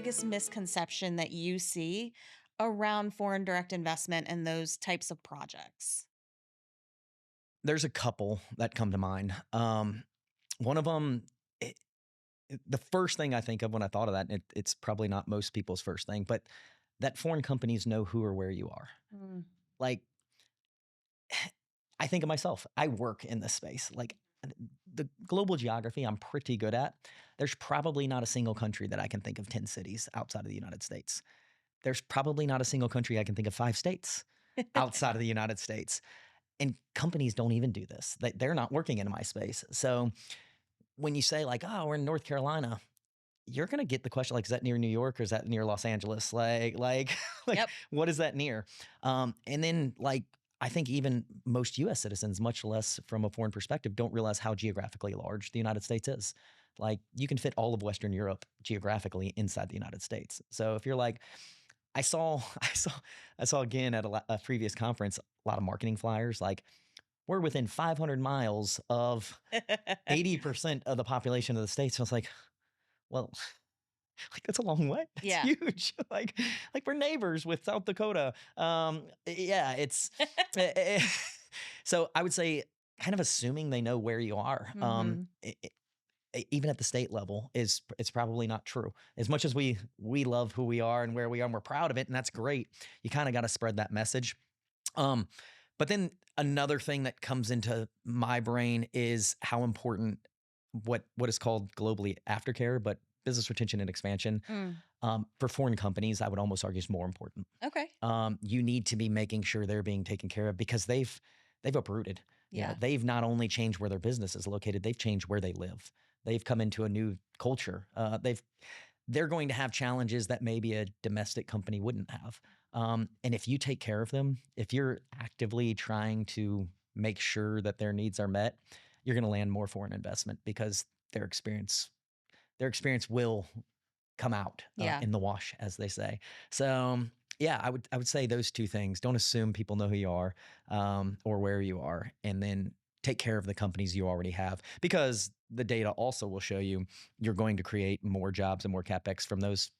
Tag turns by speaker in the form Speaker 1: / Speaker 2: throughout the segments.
Speaker 1: biggest misconception that you see around foreign direct investment and those types of projects?
Speaker 2: There's a couple that come to mind. One of them, the first thing I think of when I thought of that, and it's probably not most people's first thing, but that foreign companies know who or where you are.
Speaker 1: Mm.
Speaker 2: Like, I think of myself, I work in this space. Like, the global geography, I'm pretty good at. There's probably not a single country that I can think of 10 cities outside of the United States. There's probably not a single country I can think of 5 states outside of the United States. And companies don't even do this. They're not working in my space. So when you say like, oh, we're in North Carolina, you're gonna get the question like, is that near New York or is that near Los Angeles? Like, like,
Speaker 1: Yep.
Speaker 2: what is that near? And then like, I think even most U.S. citizens, much less from a foreign perspective, don't realize how geographically large the United States is. Like, you can fit all of Western Europe geographically inside the United States. So if you're like, I saw, I saw again at a previous conference, a lot of marketing flyers like, we're within 500 miles of 80% of the population of the states. So I was like, well, like that's a long way. That's
Speaker 1: Yeah.
Speaker 2: huge. Like we're neighbors with South Dakota. Yeah, it's eh, eh, so I would say kind of assuming they know where you are.
Speaker 1: Mhm.
Speaker 2: Even at the state level is it's probably not true. As much as we love who we are and where we are, and we're proud of it, and that's great. You kind of got to spread that message. Um, but then another thing that comes into my brain is how important what is called globally aftercare, but business retention and expansion
Speaker 1: Mm.
Speaker 2: for foreign companies, I would almost argue is more important.
Speaker 1: Okay.
Speaker 2: You need to be making sure they're being taken care of because they've uprooted. You know,
Speaker 1: Yeah.
Speaker 2: they've not only changed where their business is located, they've changed where they live. They've come into a new culture. They're going to have challenges that maybe a domestic company wouldn't have. And if you take care of them, if you're actively trying to make sure that their needs are met, you're going to land more foreign investment because their experience will come out
Speaker 1: Yeah.
Speaker 2: in the wash, as they say. So yeah, I would say those two things. Don't assume people know who you are or where you are, and then take care of the companies you already have because the data also will show you you're going to create more jobs and more capex from those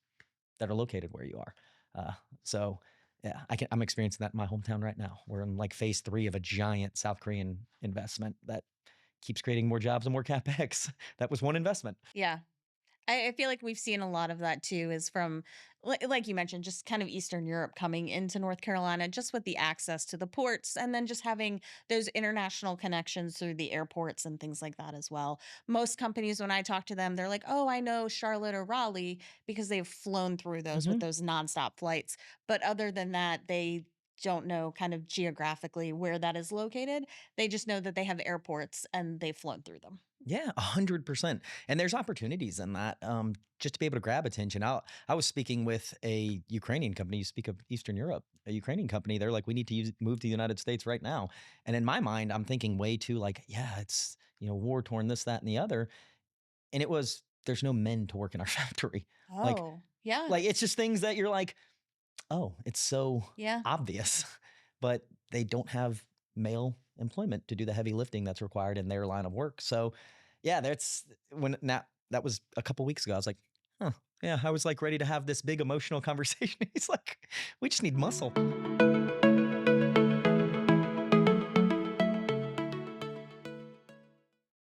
Speaker 2: that are located where you are. Uh, so yeah, I'm experiencing that in my hometown right now. We're in like phase 3 of a giant South Korean investment that keeps creating more jobs and more capex. That was one investment.
Speaker 1: Yeah. I feel like we've seen a lot of that too, is from, like you mentioned, just kind of Eastern Europe coming into North Carolina, just with the access to the ports and then just having those international connections through the airports and things like that as well. Most companies, when I talk to them, they're like, oh, I know Charlotte or Raleigh because they've flown through those with
Speaker 2: Hmm.
Speaker 1: those nonstop flights. But other than that, they don't know kind of geographically where that is located. They just know that they have airports and they've flown through them.
Speaker 2: Yeah, 100%. And there's opportunities in that just to be able to grab attention. I was speaking with a Ukrainian company. You speak of Eastern Europe, a Ukrainian company. They're like, we need to move to the United States right now. And in my mind, I'm thinking way too like, yeah, it's, war torn, this, that, and the other. And it was, there's no men to work in our factory. Like,
Speaker 1: Oh, yeah.
Speaker 2: like it's just things that you're like, oh, it's so
Speaker 1: Yeah.
Speaker 2: obvious, but they don't have male employment to do the heavy lifting that's required in their line of work. So, yeah, that's when now that was a couple weeks ago. I was like, huh, yeah, I was like ready to have this big emotional conversation. He's like, we just need muscle.